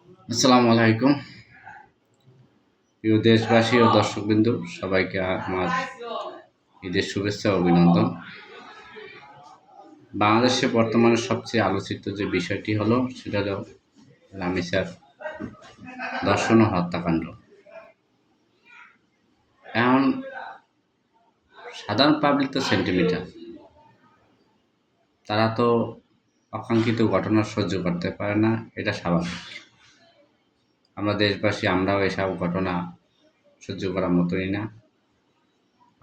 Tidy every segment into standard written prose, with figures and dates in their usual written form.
আসসালামু আলাইকুম প্রিয় দেশবাসী ও দর্শকবৃন্দ, সবাইকে আমার ঈদের শুভেচ্ছা ও অভিনন্দন। বাংলাদেশে বর্তমানে সবচেয়ে আলোচিত যে বিষয়টি হলো সেটা হলো লামিসার ধর্ষণ ও হত্যাকাণ্ড। এখন সাধারণ পাবলিক তো সেন্টিমিটার, তারা তো অকাঙ্ক্ষিত ঘটনা সহ্য করতে পারে না, এটা স্বাভাবিক। আমরা দেশবাসী, আমরাও এসব ঘটনা সহ্য করার মতোই না।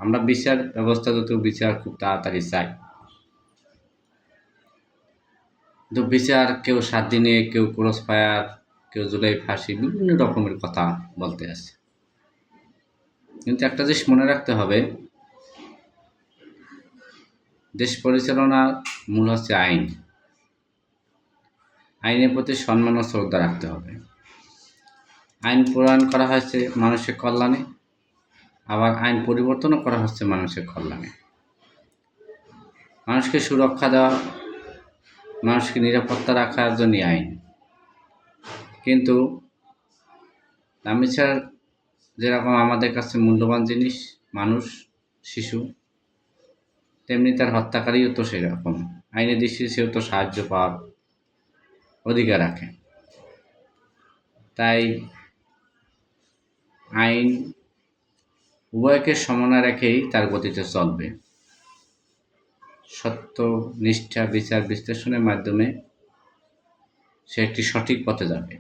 আমরা বিচার ব্যবস্থা বিচার খুব তাড়াতাড়ি চাই, কিন্তু বিচার কেউ 7 দিনে, কেউ ক্রস ফায়ার, কেউ জুলাই ফাঁসি, বিভিন্ন রকমের কথা বলতে আছে। কিন্তু একটা জিনিস মনে রাখতে হবে, দেশ পরিচালনার মূল হচ্ছে আইন। আইনের প্রতি সম্মান ও শ্রদ্ধা রাখতে হবে। আইন প্রণয়ন করা হয়েছে মানুষের কল্যাণে, আবার আইন পরিবর্তনও করা হচ্ছে মানুষের কল্যাণে। মানুষকে সুরক্ষা দেওয়া, মানুষকে নিরাপত্তা রাখার জন্যই আইন। কিন্তু লামিছার যেরকম আমাদের কাছে মূল্যবান জিনিস মানুষ, শিশু, তেমনি তার হত্যাকারীও তো সেরকম। আইনের দৃষ্টিতে সেও তো সাহায্য পাওয়ার অধিকার রাখে। তাই আইন উভয়কে সমন্বয় রেখেই তার গতিতে চলবে। সত্য, নিষ্ঠা, বিচার বিশ্লেষণের মাধ্যমে সে একটি সঠিক পথে যাবে।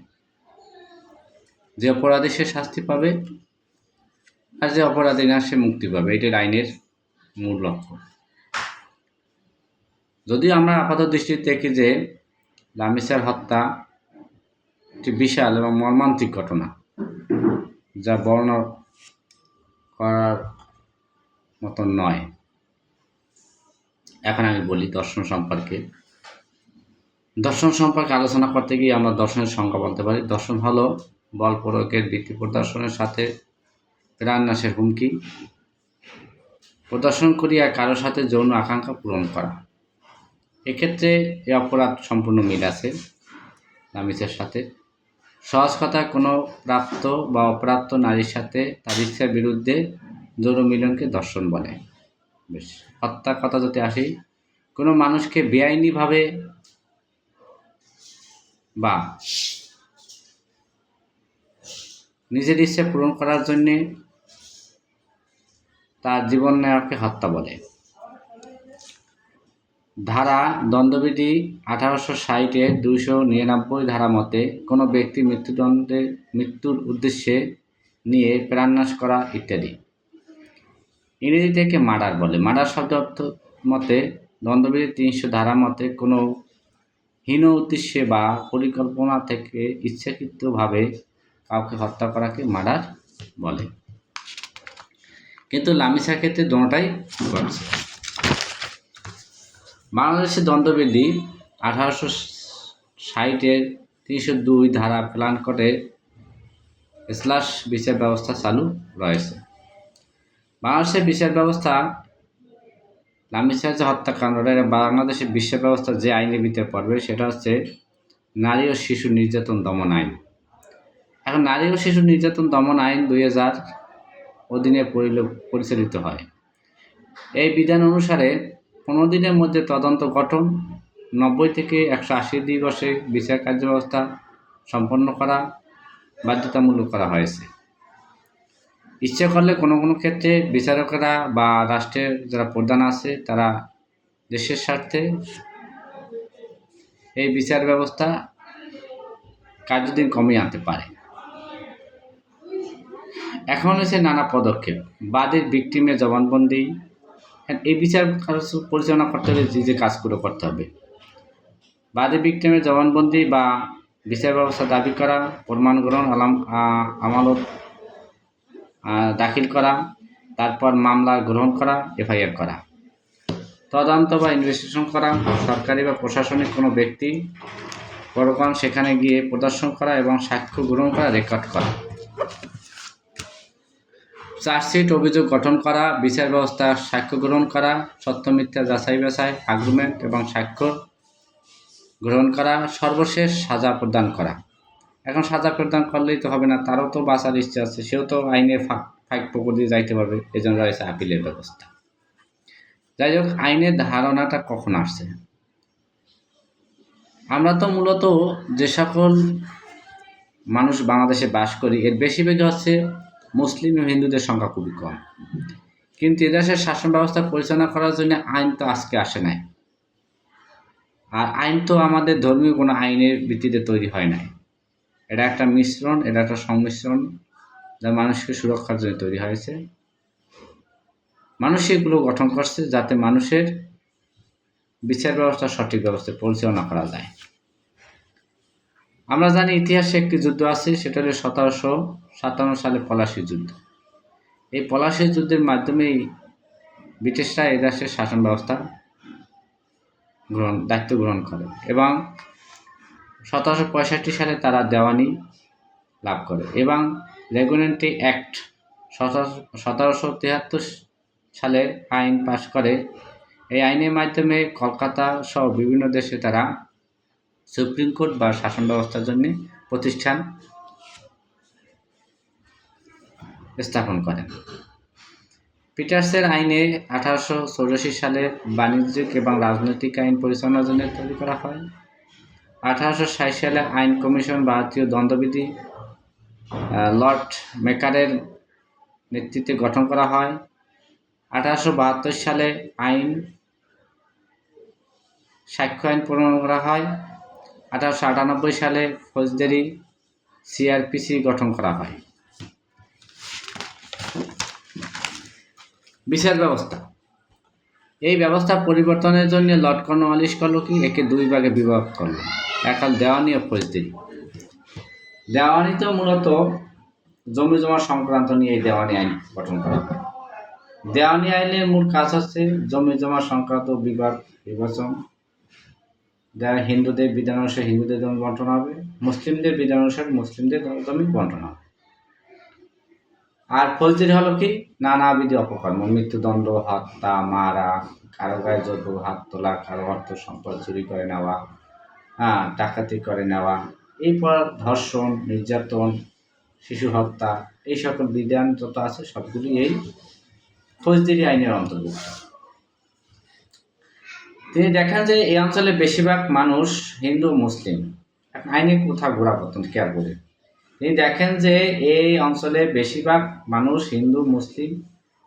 যে অপরাধী সে শাস্তি পাবে, আর যে অপরাধী না সে মুক্তি পাবে। এটাই আইনের মূল লক্ষ্য। যদিও আমরা আপাত দৃষ্টিতে দেখি যে লামিসার হত্যা একটি বিশাল এবং মর্মান্তিক ঘটনা, যা বর্ণনা করার মতন নয়। এখন আমি বলি দর্শন সম্পর্কে। দর্শন সম্পর্কে আলোচনা করতে গিয়ে আমরা দর্শনের সংজ্ঞা বলতে পারি। দর্শন হলো বল প্রয়োগের বৃত্তি প্রদর্শনের সাথে প্রাণনাশের হুমকি প্রদর্শন করিয়া কারোর সাথে যৌন আকাঙ্ক্ষা পূরণ করা। এক্ষেত্রে এ অপরাধ সম্পূর্ণ মিল আছে লামিসার সাথে। সহজ কথায়, কোনো প্রাপ্ত বা অপ্রাপ্ত নারীর সাথে তার ইচ্ছার বিরুদ্ধে যৌন মিলনকে দর্শন বলে। বেশ, হত্যা কথা যদি আসি, কোনো মানুষকে বেআইনিভাবে বা নিজের ইচ্ছা পূরণ করার জন্যে তার জীবন নেওয়াকে হত্যা বলে। ধারা দণ্ডবিধি 1860-এর 299 ধারা মতে কোনো ব্যক্তি মৃত্যুর উদ্দেশ্যে নিয়ে প্রাণনাশ করা ইত্যাদি। ইংরেজি থেকে মার্ডার বলে। মার্ডার শব্দ অর্থ মতে দণ্ডবিধি 300 ধারা মতে কোনো হীন উদ্দেশ্যে বা পরিকল্পনা থেকে ইচ্ছাকৃতভাবে কাউকে হত্যা করাকে মার্ডার বলে। কিন্তু লামিসার ক্ষেত্রে দুটোটাই ঘটছে। বাংলাদেশের দণ্ডবিধি 1860-এর 302 ধারা প্ল্যান করে স্ল্যাশ বিচার ব্যবস্থা চালু রয়েছে। বাংলাদেশের বিচার ব্যবস্থা লামিসার যে হত্যাকাণ্ডটা, বাংলাদেশের বিচার ব্যবস্থা যে আইনের ভিতরে পড়বে সেটা হচ্ছে নারী ও শিশু নির্যাতন দমন আইন। এখন নারী ও শিশু নির্যাতন দমন আইন 2000 অধীনে পরিচালিত হয়। এই বিধান অনুসারে 15 দিনের মধ্যে তদন্ত গঠন, 90 থেকে 180 দিবসে বিচার কার্যব্যবস্থা সম্পন্ন করা বাধ্যতামূলক করা হয়েছে। ইচ্ছে করলে কোনো কোনো ক্ষেত্রে বিচারকেরা বা রাষ্ট্রের যারা প্রধান আছে তারা দেশের স্বার্থে এই বিচার ব্যবস্থা কার্যদিন কমিয়ে আনতে পারে। এখন হচ্ছে নানা পদক্ষেপ। বাদীর ভিকটিমের জবানবন্দি, এই বিচার পরিচালনা করতে হলে যে কাজগুলো করতে হবে, বাদী ভিকটিমের জবানবন্দি বা বিচার ব্যবস্থা দাবি করা, প্রমাণ গ্রহণ, আমানত দাখিল করা, তারপর মামলা গ্রহণ করা, এফআইআর করা, তদন্ত বা ইনভেস্টিগেশন করা, সরকারি বা প্রশাসনিক কোনো ব্যক্তি পরগণ সেখানে গিয়ে প্রদর্শন করা এবং সাক্ষ্য গ্রহণ করা, রেকর্ড করা, চার্জশিট, অভিযোগ গঠন করা, বিচার ব্যবস্থা সাক্ষ্য গ্রহণ করা, সত্য মিথ্যা যাচাই বাছাই, আর্গুমেন্ট এবং সাক্ষ্য গ্রহণ করা, সর্বশেষ সাজা প্রদান করা। এখন সাজা প্রদান করলেই তো হবে না, তারও তো বাঁচার ইচ্ছে আছে, সেও তো আইনের ফাঁক পুকুর দিয়ে যাইতে পারবে, এই জন্য রয়েছে আপিলের ব্যবস্থা। যাই হোক, আইনের ধারণাটা কখন আসছে? আমরা তো মূলত যে সকল মানুষ বাংলাদেশে বাস করি, এর বেশিরভাগই হচ্ছে মুসলিম ও হিন্দুদের সংখ্যা খুবই কম। কিন্তু এদেশের শাসন ব্যবস্থা পরিচালনা করার জন্য আইন তো আজকে আসে নাই। আর আইন তো আমাদের ধর্মীয় কোনো আইনের ভিত্তিতে তৈরি হয় নাই। এটা একটা মিশ্রণ, এটা একটা সংমিশ্রণ, যা মানুষকে সুরক্ষার জন্য তৈরি হয়েছে। মানুষ এগুলো গঠন করছে যাতে মানুষের বিচার ব্যবস্থা সঠিক ব্যবস্থায় পরিচালনা করা যায়। আমরা জানি ইতিহাসে একটি যুদ্ধ আছে, সেটা হলো 1757 সালে পলাশী যুদ্ধ। এই পলাশী যুদ্ধের মাধ্যমেই ব্রিটিশরা এদেশের শাসন ব্যবস্থা দায়িত্ব গ্রহণ করে এবং 1765 সালে তারা দেওয়ানি লাভ করে এবং রেগুলেটরি অ্যাক্ট 1773 সালে আইন পাশ করে। এই আইনের মাধ্যমে কলকাতা সহ বিভিন্ন দেশে তারা সুপ্রিম কোর্ট বা শাসন ব্যবস্থার জন্য প্রতিষ্ঠান স্থাপন করেন। পিটার্সের আইনে 1884 সালে বাণিজ্যিক এবং রাজনৈতিক আইন পরিচালনার জন্য তৈরি করা হয়। 1860 সালে আইন কমিশন ভারতীয় দ্বন্দ্ববিধি লর্ড মেকারের নেতৃত্বে গঠন করা হয়। 1872 সালে আইন সাক্ষ্য আইন প্রণয়ন করা হয়। 1898 সালে ফৌজদারি সিআরপিসি গঠন করা হয়। বিচার ব্যবস্থা, এই ব্যবস্থা পরিবর্তনের জন্য লর্ড কর্নওয়ালিস করল কি, একে দুই ভাগে বিভাগ করল, এক হল দেওয়ানি ও ফৌজদারি। দেওয়ানি তো মূলত জমি জমা সংক্রান্ত নিয়ে এই দেওয়ানি আইন গঠন করা হয়। দেওয়ানি আইনের মূল কাজ হচ্ছে জমি জমা সংক্রান্ত বিবাদ বিভাজন। যারা হিন্দুদের বিধান অনুসারে হিন্দুদের জমি বন্টন হবে, মুসলিমদের বিধান অনুসারে মুসলিমদের জমি বন্টন হবে। আর ফৌজদারি হলো কি, নানাবিধি অপকর্ম, মৃত্যুদণ্ড, হত্যা, মারা, কারো গায়ে জোর হাত তোলা, কারো অর্থ সম্পদ চুরি করে নেওয়া, ডাকাতি করে নেওয়া, এরপর ধর্ষণ, নির্যাতন, শিশু হত্যা, এই সকল বিধান যত আছে সবগুলি এই ফৌজদারি আইনের অন্তর্ভুক্ত। তিনি দেখেন যে এই অঞ্চলে বেশিরভাগ মানুষ হিন্দু মুসলিম। আইনে কোথাও গোড়াপত্তন খেয়াল করে তিনি দেখেন যে এই অঞ্চলে বেশিরভাগ মানুষ হিন্দু মুসলিম,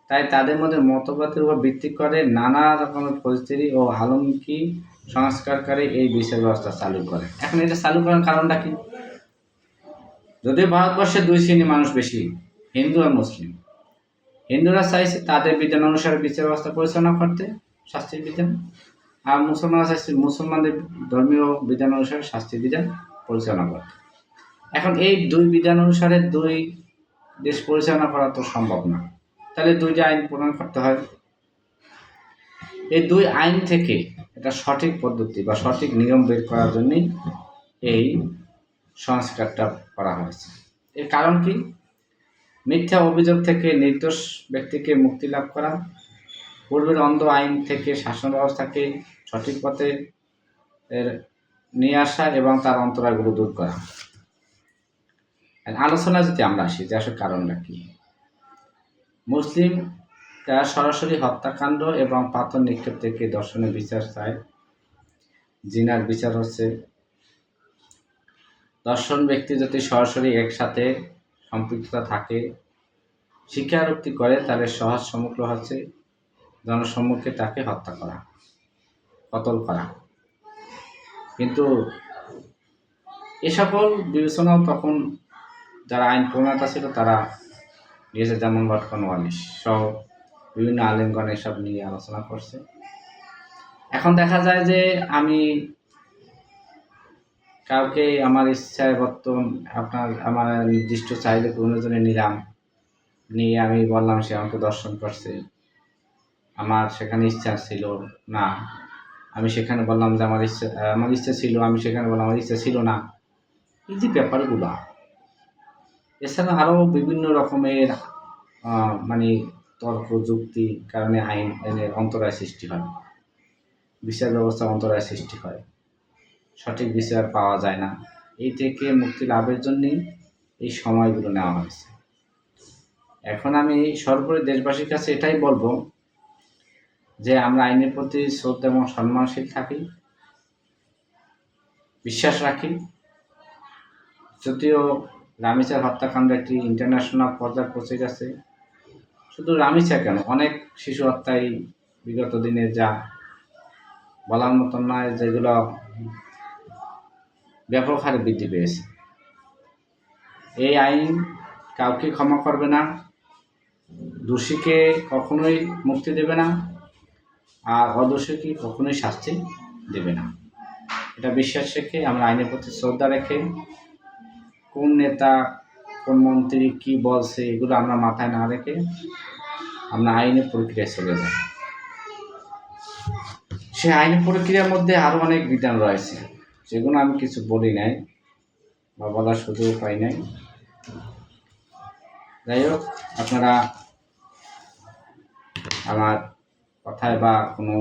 তাই তাদের মধ্যে মতবাদের উপর ভিত্তি করে নানা রকমের ফৌজদারি ও আলমকি সংস্কারকারী এই বিচার ব্যবস্থা চালু করে। এখন এটা চালু করার কারণটা কি? যদিও ভারতবর্ষে দুই শ্রেণীর মানুষ বেশি, হিন্দু আর মুসলিম। হিন্দুরা চাইছে তাদের বিধান অনুসারে বিচার ব্যবস্থা পরিচালনা করতে, শাস্তির বিধান, আর মুসলমানরা চাইছে মুসলমানদের ধর্মীয় বিধান অনুসারে শাস্তির বিধান পরিচালনা করতে। এখন এই দুই বিধান অনুসারে দুই দেশ পরিচালনা করা তো সম্ভব না, তাহলে দুইটা আইন প্রণয়ন করতে হয়। এই দুই আইন থেকে একটা সঠিক পদ্ধতি বা সঠিক নিয়ম বের করার জন্যই এই সংস্কারটা করা হয়েছে। এর কারণ কি? মিথ্যা অভিযোগ থেকে নির্দোষ ব্যক্তিকে মুক্তি লাভ করা, পূর্বের অন্ধ আইন থেকে শাসন ব্যবস্থাকে সঠিক পথে নিয়ে আসা এবং তার অন্তরায়গুলো দূর করা। আলোচনা যদি আমরা আসি যে আসলে কারণটা কি, মুসলিম তারা সরাসরি হত্যাকাণ্ড এবং পাথর নিক্ষেপ থেকে দর্শনের বিচার চায়। জিনার বিচার হচ্ছে দর্শন ব্যক্তি যদি সরাসরি একসাথে সম্পৃক্ততা থাকে, স্বীকারোক্তি করে, তাহলে সহজ সম্মুখ হচ্ছে জনসম্মুখে তাকে হত্যা করা, কতল করা। কিন্তু এ সকল বিবেচনাও তখন যারা আইন প্রণেতা ছিল তারা নিয়েছে, যেমন লর্ড কর্নওয়ালিস সহ বিভিন্ন আলেমগণ এসব নিয়ে আলোচনা করছে। এখন দেখা যায় যে আমি কাউকে আমার ইচ্ছায় আমার নির্দিষ্ট চাহিদা পূরণের জন্য নিয়ে আমি বললাম, সে আমাকে দর্শন করছে, আমার সেখানে ইচ্ছা ছিল না, আমি সেখানে বললাম যে আমার ইচ্ছা ছিল, আমি সেখানে বললাম আমার ইচ্ছা ছিল না। এই যে ব্যাপারগুলো, এছাড়া আরও বিভিন্ন রকমের তর্ক যুক্তি কারণে আইনের অন্তরায় সৃষ্টি হয়, বিচার ব্যবস্থার অন্তরায় সৃষ্টি হয়, সঠিক বিচার পাওয়া যায় না। এই থেকে মুক্তি লাভের জন্যই এই সময়গুলো নেওয়া হয়েছে। এখন আমি সর্বোপরি দেশবাসীর কাছে এটাই বলবো যে আমরা আইনের প্রতি শ্রদ্ধা এবং সম্মানশীল থাকি, বিশ্বাস রাখি। যদিও রামিচার হত্যাকাণ্ড একটি ইন্টারন্যাশনাল পর্যায়ে পৌঁছে গেছে, শুধু রামিচা কেন, অনেক শিশু হত্যাই বিগত দিনে যা বলার মতন নয়, যেগুলো ব্যাপক হারে বৃদ্ধি পেয়েছে। এই আইন কাউকে ক্ষমা করবে না, দোষীকে কখনোই মুক্তি দেবে না, আর অদোষীকে কখনোই শাস্তি দেবে না। এটা বিশ্বাস রেখে আমরা আইনের প্রতি শ্রদ্ধা রেখে, কোন নেতা কোন মন্ত্রী কি বলছে এগুলো আমরা মাথায় না রেখে আমরা আইনের প্রক্রিয়ায় চলে যাই। সে আইনি প্রক্রিয়ার মধ্যে আরও অনেক বিধান রয়েছে, যেগুলো আমি কিছু বলি নাই বা বলার সুযোগ পাই নাই। যাই হোক, আপনারা আমার কথায় বা কোনো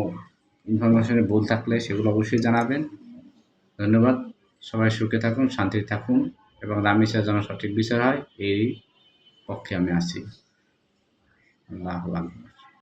ইনফরমেশনে ভুল থাকলে সেগুলো অবশ্যই জানাবেন। ধন্যবাদ। সবাই সুখে থাকুন, শান্তিতে থাকুন এবং রামিচার যেন সঠিক বিচার হয় এই পক্ষে আমি আছি। আল্লাহু আকবার।